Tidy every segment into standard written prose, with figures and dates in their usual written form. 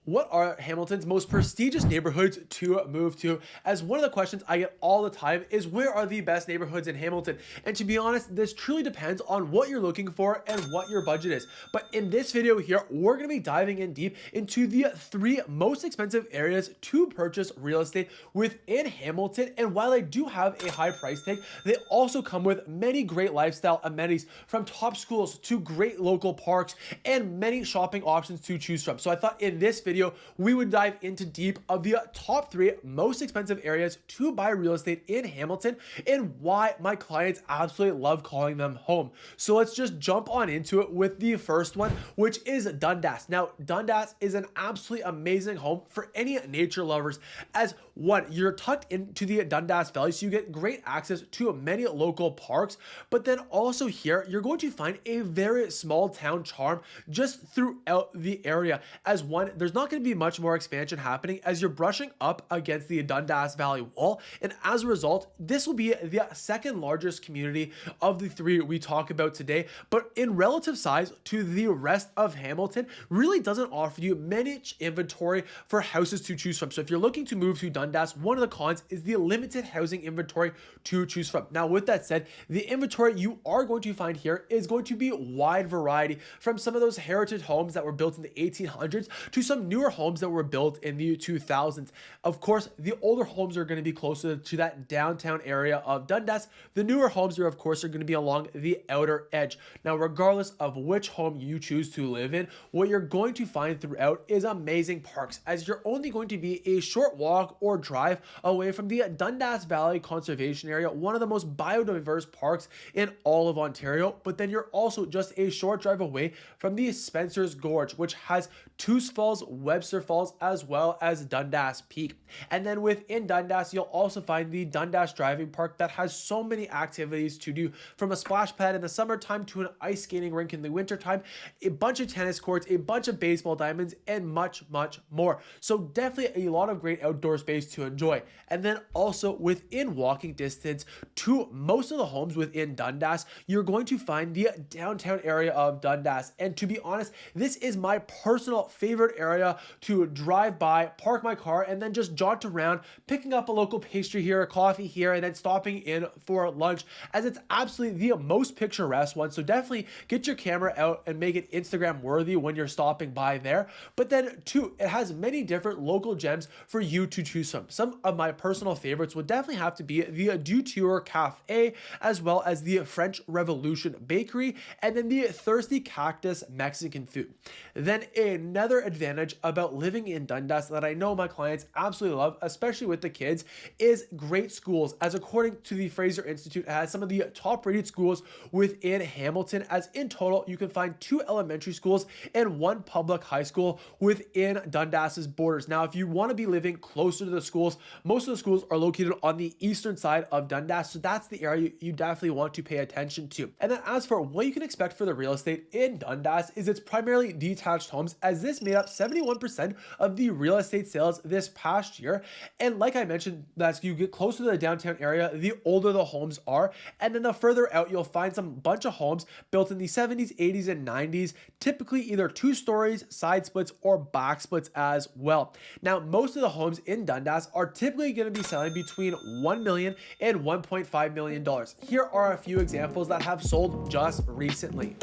What are Hamilton's most prestigious neighborhoods to move to? As one of the questions I get all the time is, where are the best neighborhoods in Hamilton? And to be honest, this truly depends on what you're looking for and what your budget is. But in this video here, we're going to be diving in deep into the 3 most expensive areas to purchase real estate within Hamilton. And while they do have a high price tag, they also come with many great lifestyle amenities, from top schools to great local parks and many shopping options to choose from. So I thought in this video, we would dive into deep of the top 3 most expensive areas to buy real estate in Hamilton and why my clients absolutely love calling them home. So let's just jump on into it with the first one, which is Dundas. Now, Dundas is an absolutely amazing home for any nature lovers, as one, you're tucked into the Dundas Valley, so you get great access to many local parks, but then also here, you're going to find a very small town charm just throughout the area. As one, there's not going to be much more expansion happening as you're brushing up against the Dundas Valley wall, and as a result, this will be the second largest community of the 3 we talk about today, but in relative size to the rest of Hamilton, really doesn't offer you much inventory for houses to choose from. So if you're looking to move to Dundas, one of the cons is the limited housing inventory to choose from. Now, with that said, the inventory you are going to find here is going to be a wide variety, from some of those heritage homes that were built in the 1800s to some newer homes that were built in the 2000s. Of course, the older homes are going to be closer to that downtown area of Dundas. The newer homes are, of course, are going to be along the outer edge. Now, regardless of which home you choose to live in, what you're going to find throughout is amazing parks, as you're only going to be a short walk or drive away from the Dundas Valley Conservation Area, one of the most biodiverse parks in all of Ontario. But then you're also just a short drive away from the Spencer's Gorge, which has Toos Falls, Webster Falls, as well as Dundas Peak. And then within Dundas, you'll also find the Dundas Driving Park that has so many activities to do, from a splash pad in the summertime to an ice skating rink in the wintertime, a bunch of tennis courts, a bunch of baseball diamonds, and much more. So definitely a lot of great outdoor space to enjoy. And then also within walking distance to most of the homes within Dundas, you're going to find the downtown area of Dundas. And to be honest, this is my personal favorite area to drive by, park my car, and then just jaunt around, picking up a local pastry here, a coffee here, and then stopping in for lunch, as it's absolutely the most picturesque one. So definitely get your camera out and make it Instagram worthy when you're stopping by there. But then too, it has many different local gems for you to choose from. Some of my personal favorites would definitely have to be the Du Tour Cafe, as well as the French Revolution Bakery, and then the Thirsty Cactus Mexican food. Then another advantage about living in Dundas that I know my clients absolutely love, especially with the kids, is great schools, as according to the Fraser Institute, it has some of the top rated schools within Hamilton, as in total you can find 2 elementary schools and 1 public high school within Dundas's borders. Now, if you want to be living closer to the schools, most of the schools are located on the eastern side of Dundas, so that's the area you definitely want to pay attention to. And then as for what you can expect for the real estate in Dundas, is it's primarily detached homes, as this made up 71% of the real estate sales this past year. And like I mentioned, as you get closer to the downtown area, the older the homes are, and then the further out you'll find some bunch of homes built in the 70s, 80s, and 90s, typically either 2 stories, side splits, or back splits as well. Now, most of the homes in Dundas are typically going to be selling between $1 million and $1.5 million. Here are a few examples that have sold just recently.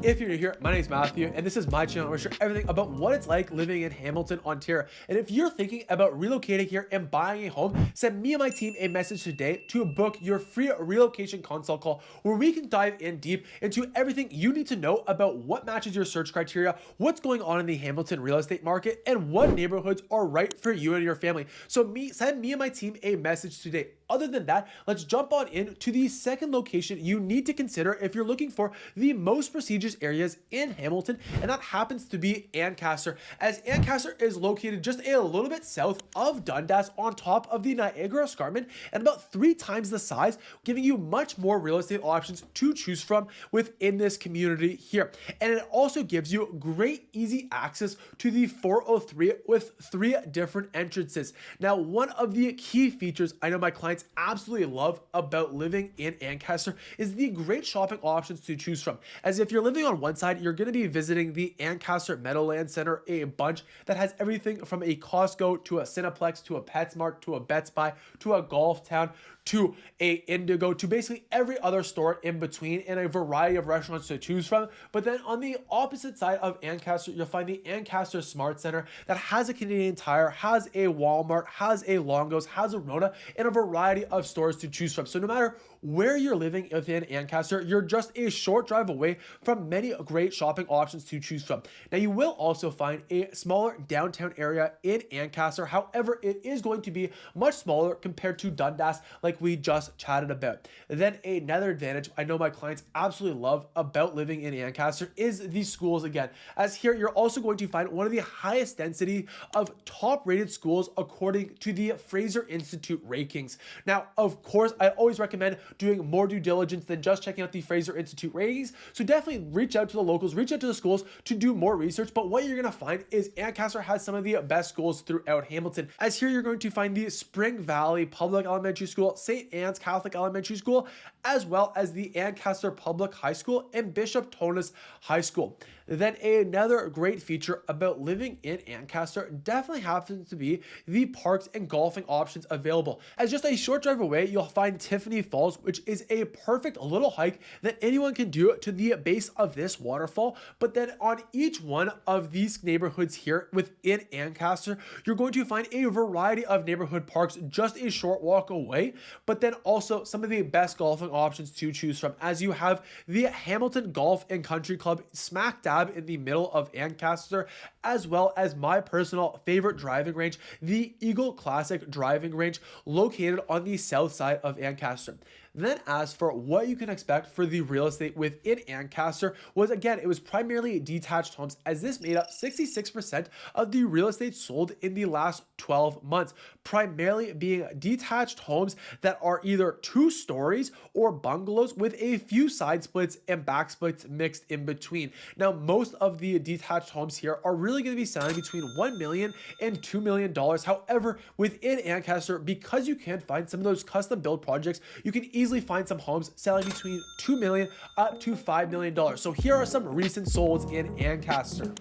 If you're new here, my name is Matthew, and this is my channel where I share everything about what it's like living in Hamilton, Ontario. And if you're thinking about relocating here and buying a home, send me and my team a message today to book your free relocation consult call, where we can dive in deep into everything you need to know about what matches your search criteria, what's going on in the Hamilton real estate market, and what neighborhoods are right for you and your family. So send me and my team a message today. Other than that, let's jump on into the second location you need to consider if you're looking for the most prestigious areas in Hamilton, and that happens to be Ancaster, as Ancaster is located just a little bit south of Dundas on top of the Niagara Escarpment and about 3 times the size, giving you much more real estate options to choose from within this community here. And it also gives you great easy access to the 403 with 3 different entrances. Now, one of the key features I know my clients clients absolutely love about living in Ancaster is the great shopping options to choose from. As if you're living on one side, you're going to be visiting the Ancaster Meadowland Center, a bunch that has everything from a Costco to a Cineplex to a PetSmart to a Best Buy to a Golf Town to a Indigo to basically every other store in between, and a variety of restaurants to choose from. But then on the opposite side of Ancaster, you'll find the Ancaster Smart Center that has a Canadian Tire, has a Walmart, has a Longo's, has a Rona, and a variety of stores to choose from. So no matter where you're living within Ancaster, you're just a short drive away from many great shopping options to choose from. Now, you will also find a smaller downtown area in Ancaster. However, it is going to be much smaller compared to Dundas, like we just chatted about. Then another advantage I know my clients absolutely love about living in Ancaster is the schools again. As here, you're also going to find one of the highest density of top rated schools according to the Fraser Institute rankings. Now, of course, I always recommend doing more due diligence than just checking out the Fraser Institute ratings. So definitely reach out to the locals, reach out to the schools to do more research. But what you're going to find is Ancaster has some of the best schools throughout Hamilton. As here, you're going to find the Spring Valley Public Elementary School, St. Anne's Catholic Elementary School, as well as the Ancaster Public High School and Bishop Tonus High School. Then another great feature about living in Ancaster definitely happens to be the parks and golfing options available. As just a short drive away, you'll find Tiffany Falls, which is a perfect little hike that anyone can do to the base of this waterfall. But then on each one of these neighborhoods here within Ancaster, you're going to find a variety of neighborhood parks just a short walk away, but then also some of the best golfing options to choose from, as you have the Hamilton Golf and Country Club smack dab in the middle of Ancaster, as well as my personal favorite driving range, the Eagle Classic Driving Range, located on the south side of Ancaster. Then as for what you can expect for the real estate within Ancaster was, again, it was primarily detached homes, as this made up 66% of the real estate sold in the last 12 months, primarily being detached homes that are either 2 stories or bungalows with a few side splits and back splits mixed in between. Now, most of the detached homes here are really going to be selling between $1 million and $2 million. However, within Ancaster, because you can find some of those custom build projects, you can easily find some homes selling between $2 million up to $5 million. So here are some recent solds in Ancaster.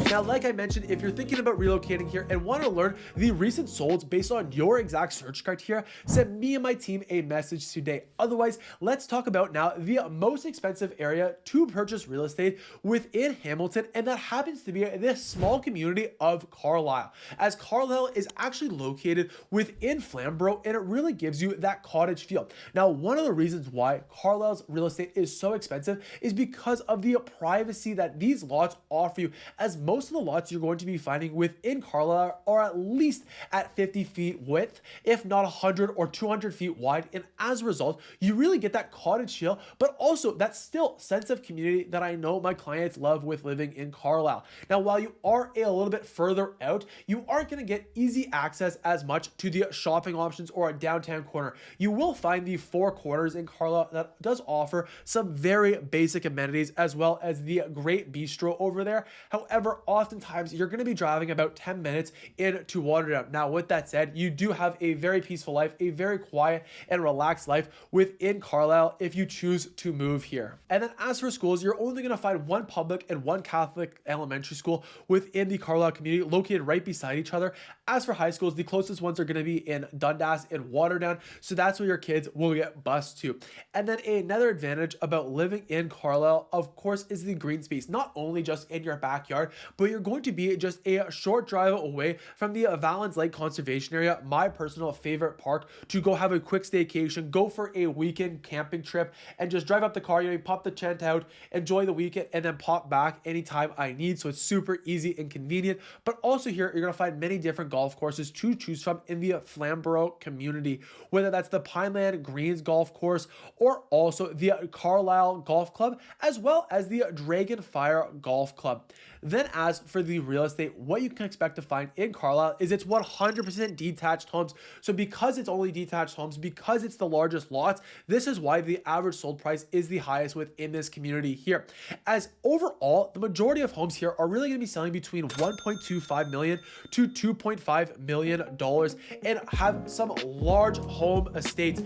Now, like I mentioned, if you're thinking about relocating here and want to learn the recent solds based on your exact search criteria, send me and my team a message today. Otherwise, let's talk about now the most expensive area to purchase real estate within Hamilton, and that happens to be this small community of Carlisle. As Carlisle is actually located within Flamborough, and it really gives you that cottage feel. Now, one of the reasons why Carlisle's real estate is so expensive is because of the privacy that these lots offer you, as most of the lots you're going to be finding within Carlisle are at least at 50 feet width, if not 100 or 200 feet wide. And as a result, you really get that cottage feel, but also that still sense of community that I know my clients love with living in Carlisle. Now, while you are a little bit further out, you aren't going to get easy access as much to the shopping options or a downtown corner. You will find the Four Corners in Carlisle that does offer some very basic amenities, as well as the great bistro over there. However, oftentimes you're going to be driving about 10 minutes into Waterdown. Now, with that said, you do have a very peaceful life, a very quiet and relaxed life within Carlisle if you choose to move here. And then as for schools, you're only going to find one public and one Catholic elementary school within the Carlisle community, located right beside each other. As for high schools, the closest ones are going to be in Dundas and Waterdown, so that's where your kids will get bused to. And then another advantage about living in Carlisle, of course, is the green space, not only just in your backyard, but you're going to be just a short drive away from the Valens Lake Conservation Area, my personal favorite park, to go have a quick staycation, go for a weekend camping trip, and just drive up the car, pop the tent out, enjoy the weekend, and then pop back anytime I need. So it's super easy and convenient. But also here, you're going to find many different golf courses to choose from in the Flamborough community, whether that's the Pineland Greens Golf Course or also the Carlisle Golf Club, as well as the Dragonfire Golf Club. Then as for the real estate, what you can expect to find in Carlisle is it's 100% detached homes. So because it's only detached homes, because it's the largest lots, this is why the average sold price is the highest within this community here. As overall, the majority of homes here are really going to be selling between $1.25 million to $2.5 million and have some large home estates.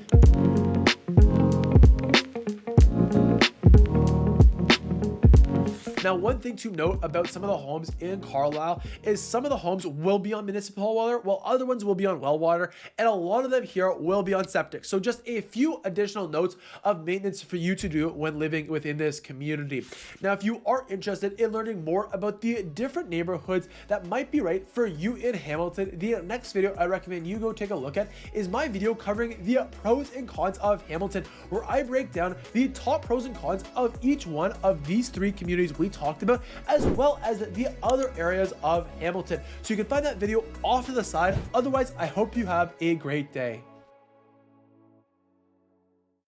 Now, one thing to note about some of the homes in Carlisle is some of the homes will be on municipal water, while other ones will be on well water, and a lot of them here will be on septic. So just a few additional notes of maintenance for you to do when living within this community. Now, if you are interested in learning more about the different neighborhoods that might be right for you in Hamilton, the next video I recommend you go take a look at is my video covering the pros and cons of Hamilton, where I break down the top pros and cons of each one of these three communities we talked about, as well as the other areas of Hamilton. So you can find that video off to the side. Otherwise, I hope you have a great day.